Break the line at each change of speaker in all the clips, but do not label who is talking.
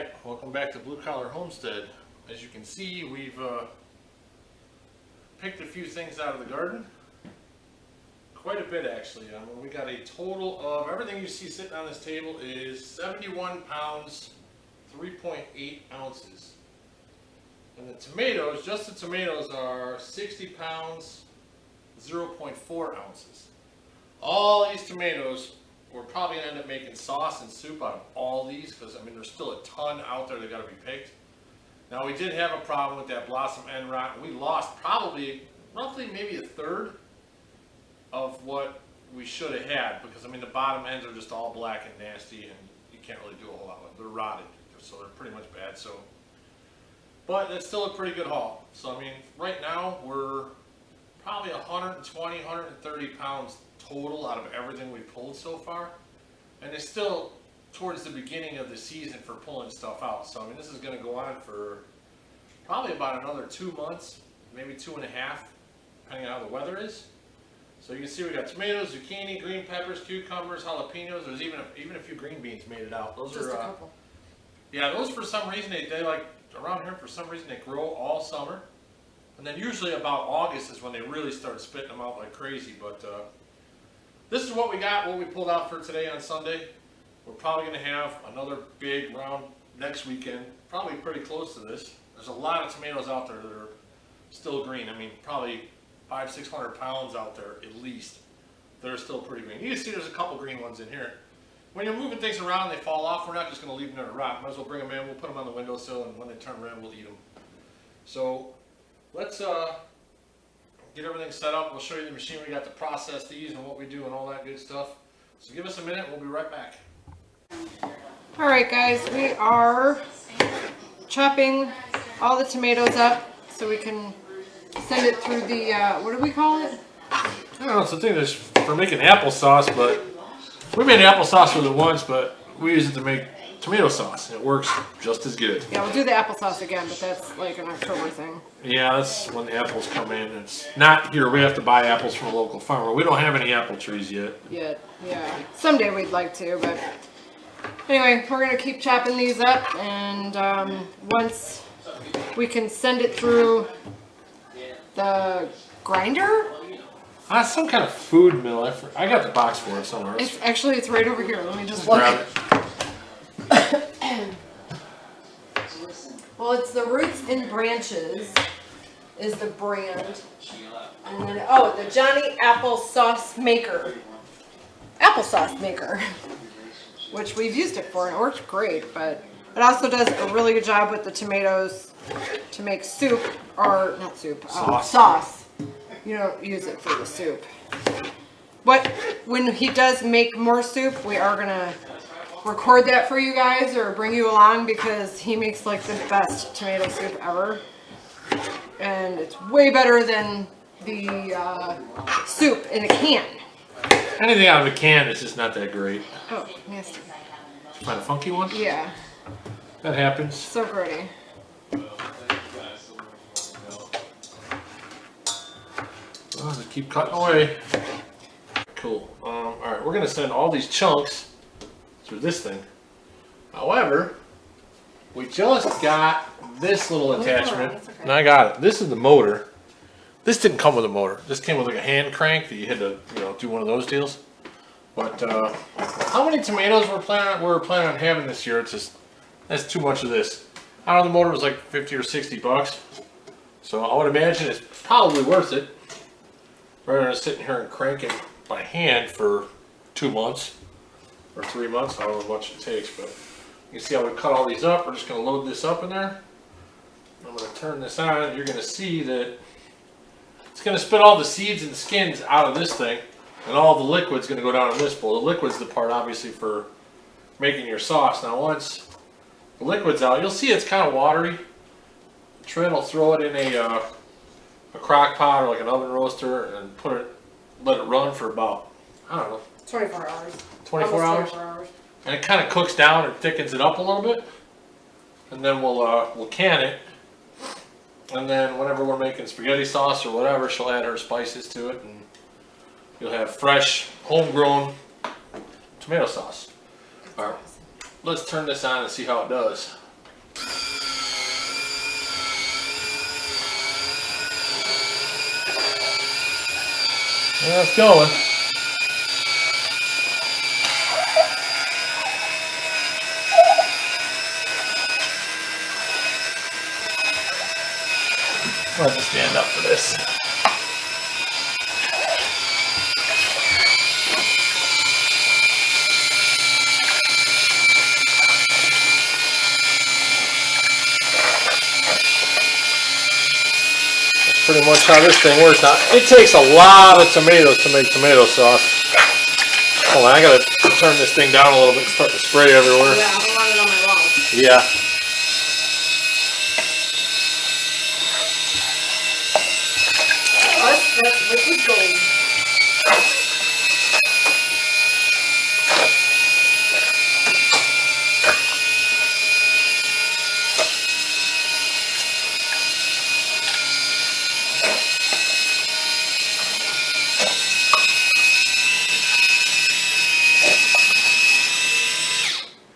Alright, welcome back to Blue Collar Homestead. As you can see, we've picked a few things out of the garden. Quite a bit actually. We got a total of, everything you see sitting on this table is 71 pounds, 3.8 ounces. And the tomatoes, just the tomatoes, are 60 pounds, 0.4 ounces. All these tomatoes, we're probably going to end up making sauce and soup out of all these because, I mean, there's still a ton out there that got to be picked. Now, we did have a problem with that blossom end rot. We lost probably, roughly maybe a third of what we should have had because, I mean, the bottom ends are just all black and nasty and you can't really do a whole lot with them. They're rotted, so they're pretty much bad. So, but it's still a pretty good haul. So, I mean, right now we're probably 120, 130 pounds total out of everything we've pulled so far, and it's still towards the beginning of the season for pulling stuff out. So I mean, this is going to go on for probably about another 2 months, maybe 2.5, depending on how the weather is. So you can see we got tomatoes, zucchini, green peppers, cucumbers, jalapenos. There's even a few green beans made it out. Those
just
are
a couple.
Yeah, those for some reason they like around here for some reason they grow all summer, and then usually about August is when they really start spitting them out like crazy. But this is what we got, what we pulled out for today on Sunday. We're probably going to have another big round next weekend, probably pretty close to this. There's a lot of tomatoes out there that are still green. I mean, probably 500-600 pounds out there at least that are still pretty green. You can see there's a couple green ones in here. When you're moving things around, they fall off. We're not just going to leave them there to rot. Might as well bring them in. We'll put them on the windowsill, and when they turn red, we'll eat them. So let's get everything set up. We'll show you the machine we got to process these and what we do and all that good stuff. So give us a minute, we'll be right back.
Alright guys, we are chopping all the tomatoes up so we can send it through the, what do we call it?
I don't know, it's a thing that's for making applesauce, but we made applesauce with it once, but we use it to make tomato sauce. It works just as good.
Yeah, we'll do the applesauce again, but that's like an October thing.
Yeah, that's when the apples come in. It's not here. We have to buy apples from a local farmer. We don't have any apple trees yet.
Yeah. Someday we'd like to, but anyway, we're going to keep chopping these up, and once we can send it through the grinder?
Some kind of food mill. I got the box for it somewhere.
It's right over here. Let me just look.
Grab it.
Well, it's the Roots and Branches is the brand. And then, oh, the Johnny Applesauce Maker. Applesauce Maker. Which we've used it for and it works great, but it also does a really good job with the tomatoes to make soup, or not soup, sauce. You don't use it for the soup. But when he does make more soup, we are going to record that for you guys or bring you along because he makes like the best tomato soup ever. And it's way better than the soup in a can.
Anything out of a can is just not that great.
Oh, nasty.
Find a funky one?
Yeah.
That happens.
So grody.
Oh, just keep cutting away. Cool. Alright, we're going to send all these chunks through this thing. However, we just got this little attachment.
Okay.
And I got it. This is the motor. This didn't come with a motor. This came with like a hand crank that you had to, do one of those deals. But how many tomatoes we're planning on having this year? It's just, that's too much of this. I don't know, the motor was like 50 or 60 bucks. So I would imagine it's probably worth it. Rather than sitting here and cranking by hand for 2 months or 3 months, however much it takes. But you can see how we cut all these up. We're just going to load this up in there. I'm going to turn this on. You're going to see that it's going to spit all the seeds and skins out of this thing, and all the liquid's going to go down in this bowl. The liquid's the part obviously for making your sauce. Now once the liquid's out, you'll see it's kind of watery. Trent will throw it in a crock pot or like an oven roaster and let it run for about, I don't know,
24 hours.
24 hours?
24 hours.
And it kind of cooks down and thickens it up a little bit. And then we'll can it. And then whenever we're making spaghetti sauce or whatever, she'll add her spices to it, and you'll have fresh, homegrown tomato sauce. All right, let's turn this on and see how it does. Yeah, it's going. I'll have to stand up for this. That's pretty much how this thing works. Now, it takes a lot of tomatoes to make tomato sauce. Hold on, I gotta turn this thing down a little bit and start to spray everywhere.
Yeah, I don't want it on my wall.
Yeah.
That's liquid gold.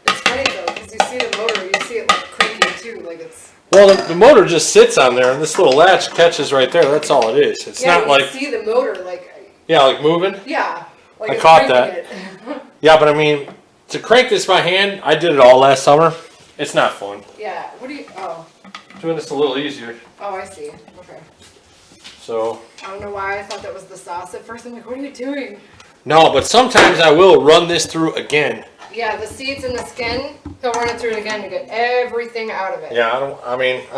It's funny though, because you see the motor, you see it like cranking too, like it's.
Well, the motor just sits on there, and this little latch catches right there. That's all it is. It's
Yeah,
not like,
you see the motor like.
yeah, like moving.
Yeah. Like
I
it's
caught
cranking
that.
it.
Yeah, but I mean, to crank this by hand, I did it all last summer. It's not fun.
Yeah. What do you? Oh.
Doing this a little easier.
Oh, I see. Okay.
So.
I don't know why I thought that was the sauce at first. I'm like, what are you doing?
No, but sometimes I will run this through again.
Yeah, the seeds and the skin, he'll run it through it again to get everything out of it.
Yeah, I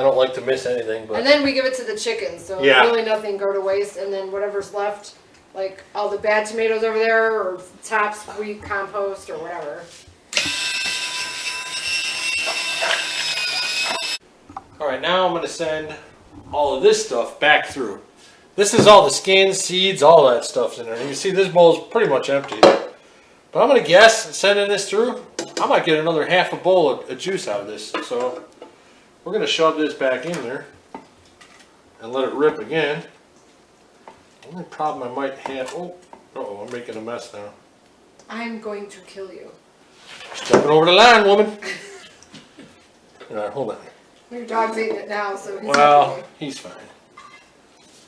don't like to miss anything, but.
And then we give it to the chickens, so
Yeah.
really nothing go to waste. And then whatever's left, like all the bad tomatoes over there, or tops we compost or whatever.
All right, now I'm going to send all of this stuff back through. This is all the skins, seeds, all that stuff's in there. And you see this bowl is pretty much empty. But I'm going to guess, sending this through, I might get another half a bowl of juice out of this. So we're going to shove this back in there and let it rip again. The only problem I might have, uh-oh, I'm making a mess now.
I'm going to kill you.
Stepping over the line, woman. All right, hold on.
Your dog's eating it now, so he's
Well,
okay.
he's fine.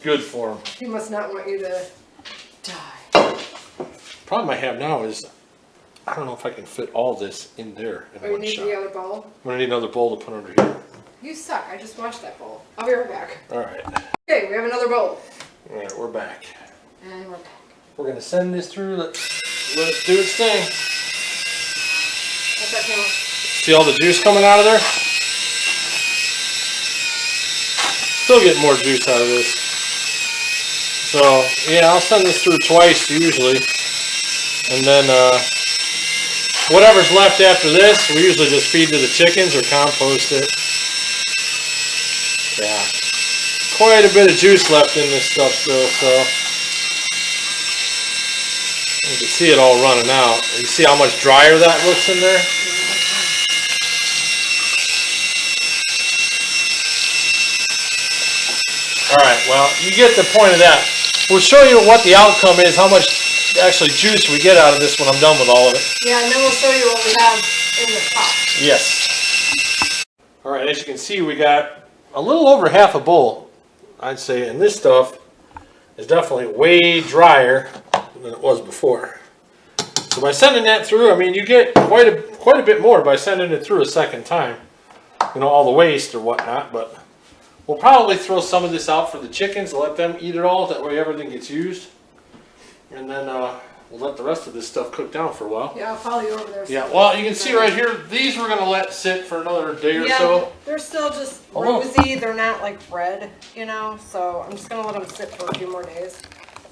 Good for him.
He must not want you to die.
Problem I have now is I don't know if I can fit all this in there in
Oh, you
one
need
shot.
the other bowl?
I'm gonna need another bowl to put under here.
You suck. I just washed that bowl. I'll be right back.
All right.
Okay, we have another bowl.
All right, we're back.
And we're back.
We're gonna send this through. Let it do its thing.
What's that camera?
See all the juice coming out of there? Still getting more juice out of this. So yeah, I'll send this through twice usually, and then whatever's left after this, we usually just feed to the chickens or compost it. Yeah, quite a bit of juice left in this stuff still, so you can see it all running out. You see how much drier that looks in there? Alright, well, you get the point of that. We'll show you what the outcome is, how much actually juice we get out of this when I'm done with all of it.
Yeah, and then we'll show you what we have in the pot.
Yes. Alright, as you can see, we got a little over half a bowl, I'd say, and this stuff is definitely way drier than it was before. So by sending that through, I mean, you get quite a bit more by sending it through a second time. You know, all the waste or whatnot, but we'll probably throw some of this out for the chickens, let them eat it all, that way everything gets used. And then we'll let the rest of this stuff cook down for a while.
Yeah, I'll follow you over there.
Yeah, well, you can see right here, these we're going to let sit for another day or so.
They're still just
Oh.
rosy. They're not like red, you know, so I'm just going to let them sit for a few more days.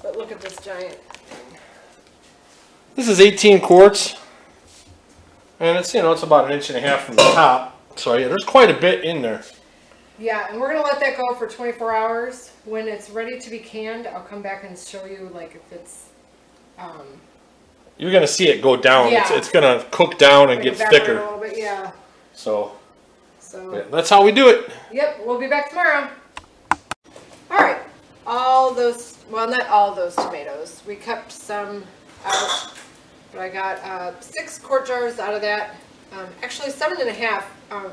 But look at this giant thing.
This is 18 quarts. And it's, you know, it's about 1.5 inches from the top. So yeah, there's quite a bit in there.
Yeah, and we're going to let that go for 24 hours. When it's ready to be canned, I'll come back and show you, like, if it's...
You're going to see it go down.
Yeah.
It's going to cook down and
like
get
evaporate
thicker.
a little bit, yeah.
So
So,
yeah, that's how we do it.
yep, we'll be back tomorrow. All right, all those, well, not all those tomatoes. We kept some out, but I got 6 quart jars out of that. Actually, 7.5.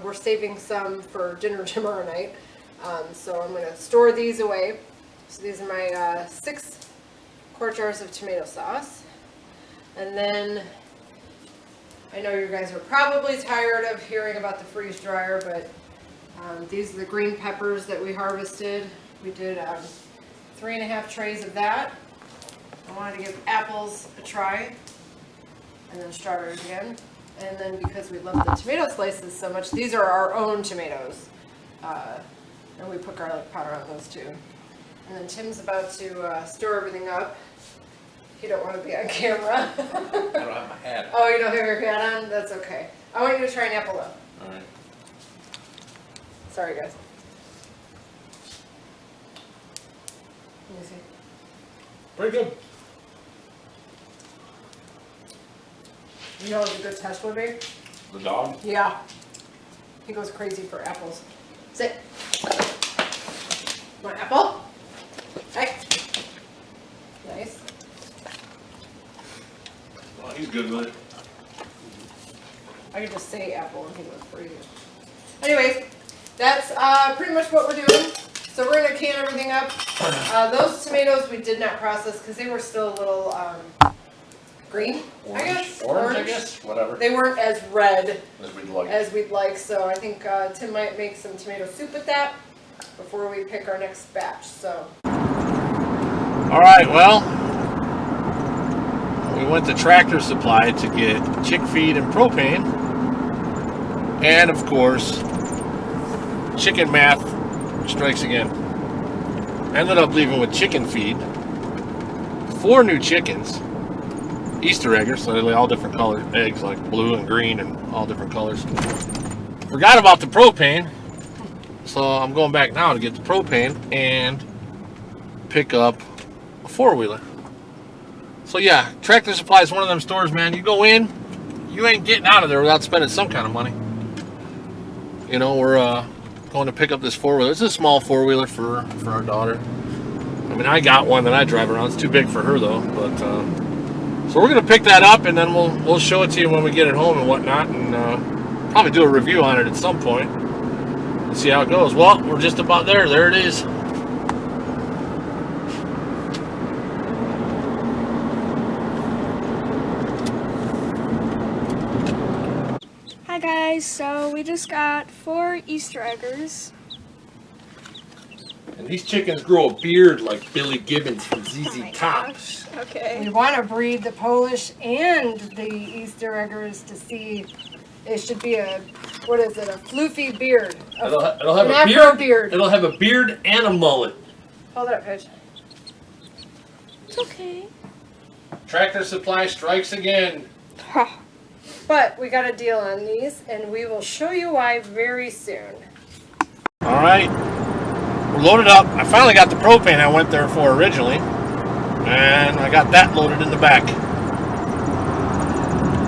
We're saving some for dinner tomorrow night. So I'm going to store these away. So these are my 6 quart jars of tomato sauce. And then, I know you guys are probably tired of hearing about the freeze dryer, but these are the green peppers that we harvested. We did 3.5 trays of that. I wanted to give apples a try, and then strawberries again. And then because we love the tomato slices so much, these are our own tomatoes. And we put garlic powder on those too. And then Tim's about to stir everything up. You don't want to be on camera.
I don't have my hat on.
Oh, you don't have your hat on? That's okay. I want you to try an apple though.
Alright.
Sorry guys. Let me see.
Pretty good.
You know what a good test would be?
The dog?
Yeah. He goes crazy for apples. Sit. Want an apple? Hey. Nice.
Well, he's good with it.
I can just say apple and he goes crazy. Anyways, that's pretty much what we're doing. So we're gonna can everything up. Those tomatoes we did not process because they were still a little green, I guess.
Orange, I guess. Whatever.
They weren't as red
As we'd like.
so I think Tim might make some tomato soup with that before we pick our next batch. So.
All right. Well, we went to Tractor Supply to get chick feed and propane, and of course, chicken math strikes again. Ended up leaving with chicken feed, 4 new chickens, Easter eggers, so they lay all different colored eggs, like blue and green and all different colors. Forgot about the propane, so I'm going back now to get the propane and pick up a 4-wheeler. So yeah, Tractor Supply is one of them stores, man. You go in, you ain't getting out of there without spending some kind of money. You know, we're going to pick up this 4-wheeler. It's a small 4-wheeler for our daughter. I mean, I got one that I drive around. It's too big for her though. But so we're gonna pick that up, and then we'll show it to you when we get it home and whatnot, and probably do a review on it at some point and see how it goes. Well, we're just about there. There it is.
Hi guys, so we just got 4 Easter eggers.
And these chickens grow a beard like Billy Gibbons from
Oh
ZZ
my
Top.
gosh. Okay.
We want to breed the Polish and the Easter eggers to see. It should be a, what is it, a floofy beard.
It'll have
An
a
Afro
beard.
beard.
It'll have a beard and a mullet.
Hold it up, Paige.
It's okay.
Tractor Supply strikes again.
Ha.
But we got a deal on these, and we will show you why very soon.
All right, we're loaded up. I finally got the propane I went there for originally, and I got that loaded in the back.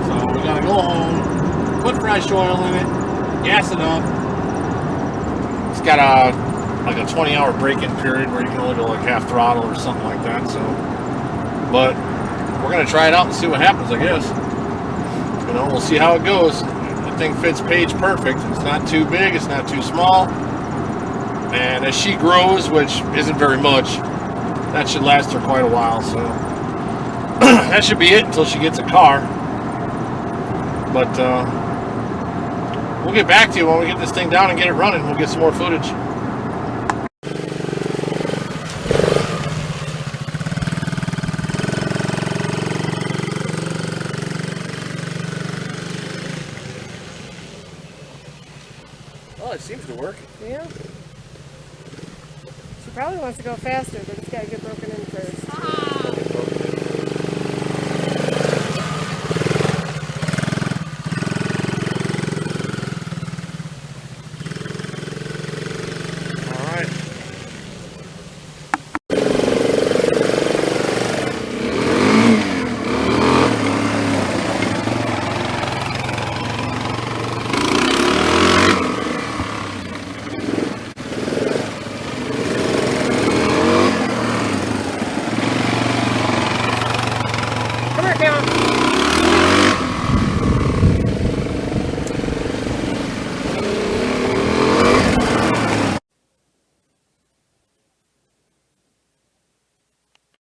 So we gotta go home, put fresh oil in it, gas it up. It's got like a 20-hour break-in period where you can only go like half throttle or something like that. So, but we're gonna try it out and see what happens, I guess. You know, we'll see how it goes. The thing fits Paige perfect. It's not too big, it's not too small. And as she grows, which isn't very much, that should last her quite a while. So that should be it until she gets a car. But we'll get back to you when we get this thing down and get it running. We'll get some more footage. Well, it seems to work.
Yeah. She probably wants to go faster, but it's got to get broken in first.